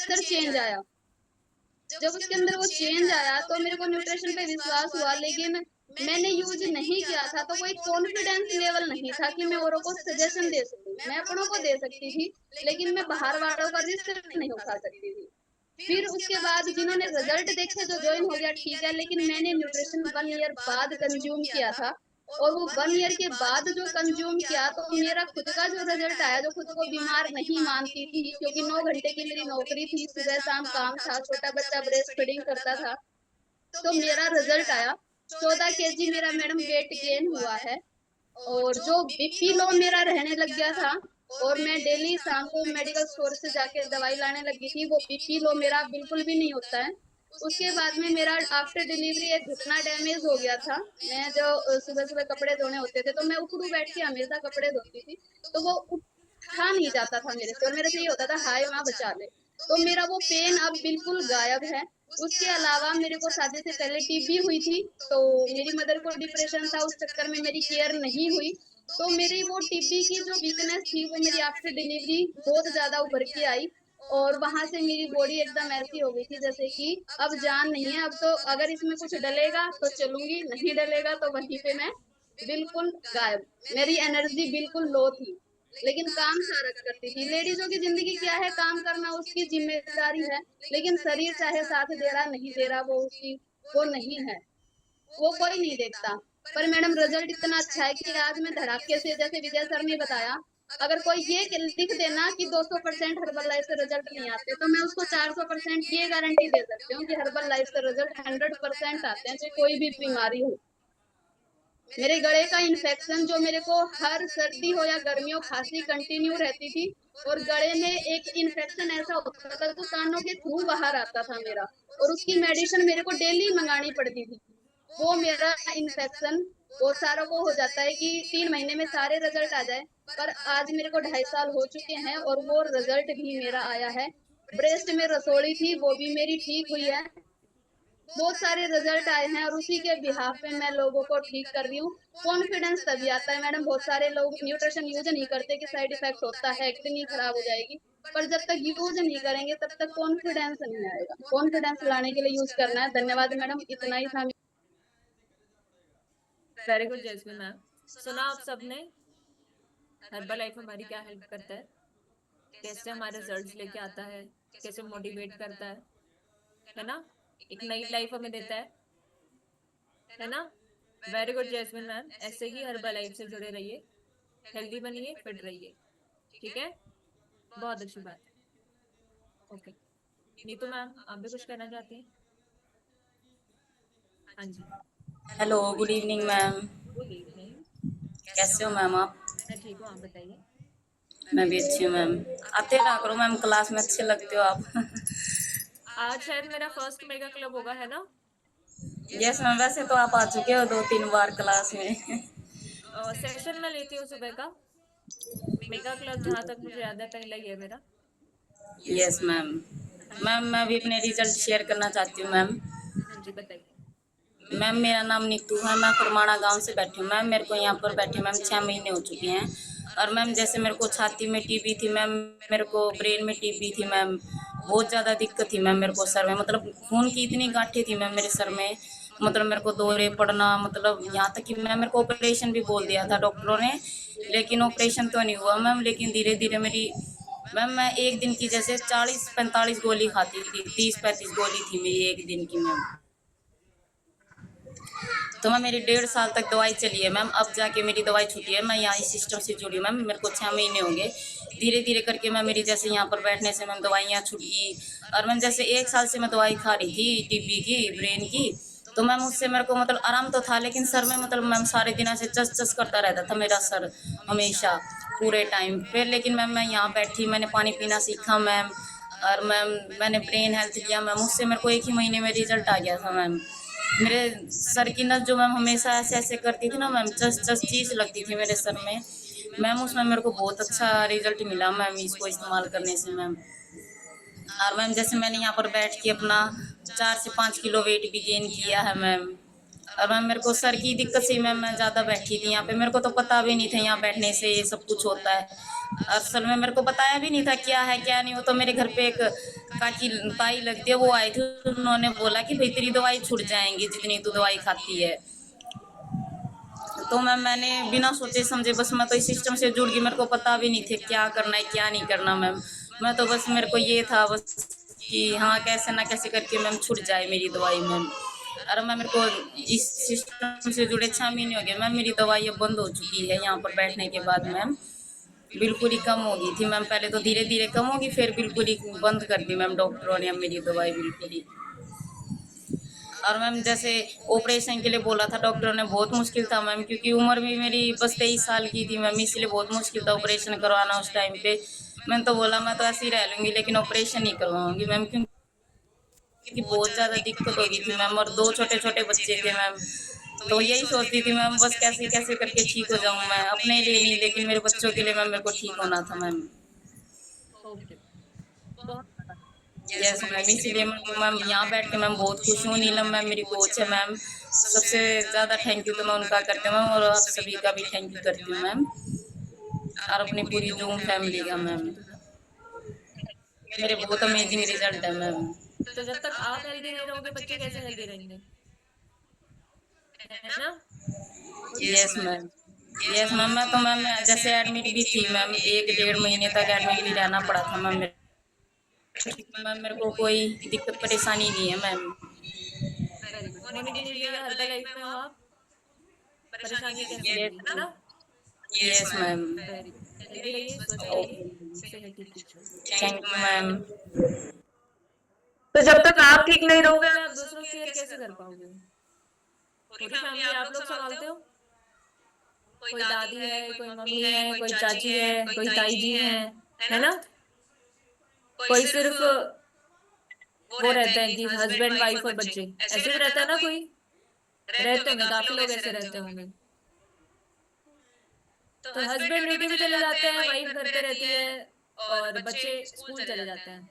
अंदर चेंज आया। जब उसके अंदर वो चेंज आया तो मेरे को न्यूट्रिशन पे विश्वास हुआ, लेकिन मैंने यूज नहीं किया था तो कोई कॉन्फिडेंस लेवल नहीं था कि मैं औरों को सजेशन दे सकूं। मैं अपनों को दे सकती थी, लेकिन मैं बाहर वालों का रिस्क नहीं उठा सकती थी। फिर उसके बाद जिन्होंने रिजल्ट देखे जो ज्वाइन हो गया ठीक है, लेकिन मैंने न्यूट्रिशन 1 ईयर बाद कंज्यूम किया था, और वो 1 ईयर के बाद जो कंज्यूम किया तो मेरा खुद का जो रिजल्ट आया, जो खुद को बीमार नहीं मानती थी क्योंकि 9 घंटे की मेरी नौकरी थी, सुबह शाम काम था, छोटा बच्चा ब्रेस्ट फीडिंग करता था, तो मेरा रिजल्ट आया 14 kg मेरा मैडम वेट गेन हुआ है। और जो बीपी लो मेरा रहने लग गया था, और मैं डेली शाम को मेडिकल स्टोर से जाके दवाई लाने लगी थी, वो बीपी लो मेरा बिल्कुल भी नहीं होता है। उसके बाद में मेरा आफ्टर डिलीवरी एक घुटना डैमेज हो गया था। मैं जो सुबह सुबह कपड़े धोने होते थे तो मैं उखड़ू बैठ के हमेशा कपड़े धोती थी, तो वो उठा नहीं जाता था मेरे से, और मेरे से ये होता था हाय माँ बचा ले। तो मेरा वो पेन अब बिल्कुल गायब है। उसके अलावा मेरे को शादी से पहले टीबी हुई थी, तो मेरी मदर को डिप्रेशन था, उस चक्कर में मेरी केयर नहीं हुई। तो मेरी वो टीबी की जो वीकनेस थी वो मेरी आफ्टर डिलीवरी बहुत ज्यादा उभर के आई, और वहां से मेरी बॉडी एकदम ऐसी हो गई थी जैसे कि अब जान नहीं है, अब तो अगर इसमें कुछ डलेगा तो चलूंगी, नहीं डलेगा तो वहीं पे मैं बिल्कुल गायब। मेरी एनर्जी बिल्कुल लो थी, लेकिन काम सारा करती थी। लेडीजों की जिंदगी क्या है, काम करना उसकी जिम्मेदारी है, लेकिन शरीर चाहे साथ दे रहा नहीं दे रहा वो उसकी वो नहीं है, वो कोई नहीं देखता। पर मैडम रिजल्ट इतना अच्छा है कि आज मैं धड़ाके से, जैसे विजय सर ने बताया, अगर कोई ये लिख देना कि 200% हर्बल लाइफ से रिजल्ट नहीं आते, तो मैं उसको 400% ये गारंटी दे सकती हूँ कि हर्बल लाइफ से रिजल्ट 100% आते हैं, चाहे कोई भी बीमारी हो। मेरे गले का इन्फेक्शन जो मेरे को हर सर्दी हो या गर्मियों खांसी कंटिन्यू रहती थी, और गले में एक इन्फेक्शन ऐसा होता था तो कानों के थ्रू बाहर आता था मेरा, और उसकी मेडिसिन मेरे को डेली मंगानी पड़ती थी। वो मेरा इन्फेक्शन बहुत सारों को हो जाता है कि 3 महीने में सारे रिजल्ट आ जाए, पर आज मेरे को 2.5 साल हो चुके हैं और वो रिजल्ट भी मेरा आया है। ब्रेस्ट में रसोड़ी थी वो भी मेरी ठीक हुई है। बहुत सारे रिजल्ट आए हैं और उसी के बिहाफ पे मैं लोगों को ठीक कर रही हूँ। कॉन्फिडेंस तभी आता है मैडम, बहुत सारे लोग न्यूट्रिशन यूज नहीं करते कि साइड इफेक्ट होता है, किडनी खराब हो जाएगी, पर जब तक यूज नहीं करेंगे तब तक कॉन्फिडेंस नहीं आएगा। कॉन्फिडेंस लाने के लिए यूज करना है। धन्यवाद मैडम, इतना ही था। Very good Jasmine ma'am. सुना आप सबने हर्बल लाइफ हमारी क्या हेल्प करता है, कैसे हमारे रिजल्ट्स लेके आता है, कैसे मोटिवेट करता है ना, एक नई लाइफ हमें देता है ना। वेरी गुड जैस्मिन मैम, ऐसे ही हर्बल लाइफ से जुड़े रहिए, हेल्दी बनिए, फिट रहिए, ठीक है, बहुत अच्छी बात है। ओके, नीतू मैम आप भी कुछ कहना चाहती हैं? हाँ जी। Hello, good evening ma'am. Good evening. कैसे हो मैम आप? मैं ठीक हूँ, आप बताइए। मैं भी अच्छी हूँ मैम। आते रहा करो मैम, क्लास में अच्छे लगते हो आप। आज शायद मेरा फर्स्ट मेगा क्लब होगा, है ना? यस मैम, वैसे तो आप आ चुके हो 2-3 बार क्लास में। सेशन में लेती हूँ सुबह का। मेगा क्लब जहाँ तक मुझे याद है पहला ही है मेरा। Yes ma'am. हाँ जी। मैम मैं भी अपने रिजल्ट शेयर करना चाहती हूँ मैम। हाँ जी बताइए। मैम मेरा नाम नीतू है, मैं फरमाना गांव से बैठी हूँ मैम। मेरे को यहाँ पर बैठे मैम 6 महीने हो चुके हैं। और मैम जैसे मेरे को छाती में टीबी थी मैम, मेरे को ब्रेन में टीबी थी मैम, बहुत ज़्यादा दिक्कत थी मैम मेरे को सर में, मतलब खून की इतनी गांठें थी मैम मेरे सर में, मतलब मेरे को दौरे पड़ना, मतलब यहाँ तक कि मैम मेरे को ऑपरेशन भी बोल दिया था डॉक्टरों ने, लेकिन ऑपरेशन तो नहीं हुआ मैम। लेकिन धीरे धीरे मेरी मैम, मैं एक दिन की जैसे 40-45 गोली खाती थी, 30-35 गोली थी मेरी एक दिन की मैम। तो मैं मेरी 1.5 साल तक दवाई चली है मैम, अब जाके मेरी दवाई छूटी है। मैं यहाँ इस सिस्टम से जुड़ी हूँ मैम, मेरे को 6 महीने हो गए। धीरे धीरे करके मैं मेरी जैसे यहाँ पर बैठने से मैम दवाइयाँ छूट गई। और मैम जैसे 1 साल से मैं दवाई खा रही थी टीबी की, ब्रेन की, तो मैम उससे मेरे को मतलब आराम तो था, लेकिन सर में मतलब मैम सारे दिन ऐसे चस चस करता रहता था मेरा सर हमेशा पूरे टाइम पे। लेकिन मैम मैं यहाँ बैठी, मैंने पानी पीना सीखा मैम, और मैम मैंने ब्रेन हेल्थ लिया मैम, उससे मेरे को 1 ही महीने में रिजल्ट आ गया था मैम। मेरे सर की नस जो मैम हमेशा ऐसे ऐसे करती थी ना मैम, चस चस चीज लगती थी मेरे सर में मैम, उसमें मेरे को बहुत अच्छा रिजल्ट मिला मैम इसको इस्तेमाल करने से मैम। और मैम जैसे मैंने यहाँ पर बैठ के अपना 4 से 5 किलो वेट भी गेन किया है मैम। और मैम मेरे को सर की दिक्कत से मैम मैं ज़्यादा बैठी थी यहाँ पे, मेरे को तो पता भी नहीं था यहाँ बैठने से ये सब कुछ होता है। असल में मेरे को बताया भी नहीं था क्या है क्या नहीं। वो तो मेरे घर पे एक काकी ताई लगती है, वो आई थी, उन्होंने बोला कि भाई तेरी दवाई छूट जाएंगी जितनी तू दवाई खाती है। तो मैंने बिना सोचे समझे बस मैं तो इस सिस्टम से जुड़ गई। मेरे को पता भी नहीं थे क्या करना है क्या नहीं करना मैम। मैं तो बस मेरे को ये था बस कि हाँ कैसे ना कैसे करके मैम छूट जाए मेरी दवाई मैम। और मैं मेरे को इस सिस्टम से जुड़े 6 महीने हो गए मैम। मेरी दवाई अब बंद हो चुकी है यहाँ पर बैठने के बाद मैम। बिल्कुल ही कम हो गई थी मैम, पहले तो धीरे धीरे कम होगी फिर बिल्कुल ही बंद कर दी मैम डॉक्टरों ने अब मेरी दवाई बिल्कुल ही। और मैम जैसे ऑपरेशन के लिए बोला था डॉक्टरों ने, बहुत मुश्किल था मैम, क्योंकि उम्र भी मेरी बस 23 साल की थी मैम, इसलिए बहुत मुश्किल था ऑपरेशन करवाना उस टाइम पे। मैंने तो बोला मैं तो ऐसे ही रह लूंगी लेकिन ऑपरेशन नहीं करवाऊंगी मैम, क्योंकि बहुत ज़्यादा दिक्कत हो गई थी मैम और 2 छोटे छोटे बच्चे थे मैम। तो यही सोचती थी मैम बस कैसे कैसे करके ठीक हो जाऊँ मैं, अपने लिए नहीं लेकिन मेरे बच्चों के लिए मैम मेरे को ठीक होना था मैम। ओके, बहुत यस मैम, इसीलिए मैम यहाँ बैठ के मैम बहुत खुश हूँ। नीलम मैम मेरी कोच है मैम, सबसे ज़्यादा थैंक यू तो मैं उनका करती हूँ मैम, और आप सभी का भी थैंक यू करती हूँ मैम, और अपनी पूरी जूम फैमिली का मैम। मेरे बहुत अमेजिंग रिजल्ट है मैम। तो जब तक आप हेल्दी नहीं रहोगे बच्चे कैसे हेल्दी रहेंगे, है ना? Yes ma'am, yes ma'am. मैं तो मैम जैसे एडमिट भी थी मैम, 1 डेढ़ महीने तक एडमिट भी रहना पड़ा था मैम। मैम मेरे को कोई दिक्कत परेशानी नहीं है मैम। वेरी गुड, होने भी नहीं चाहिए, हर्बल लाइफ में हो आप, परेशानी कैसे होगी, है ना? Yes ma'am. Very good, healthy रहिए, स्वस्थ रहिए, सेहत ठीक कीजिए। Thank you ma'am. तो जब तक आप ठीक नहीं रहोगे आप दूसरों की केयर कैसे कर पाओगे? पूरी फैमिली आप लोग संभालते हो, कोई दादी है, कोई मम्मी है, कोई चाची है, कोई ताई जी है ना? कोई सिर्फ वो रहते हैं कि हस्बैंड वाइफ और बच्चे, ऐसे भी रहता है ना, कोई रहते होंगे, काफी लोग ऐसे रहते होंगे। तो हस्बैंड ड्यूटी पे चले जाते हैं, वाइफ घर पे रहती है और बच्चे स्कूल चले जाते हैं,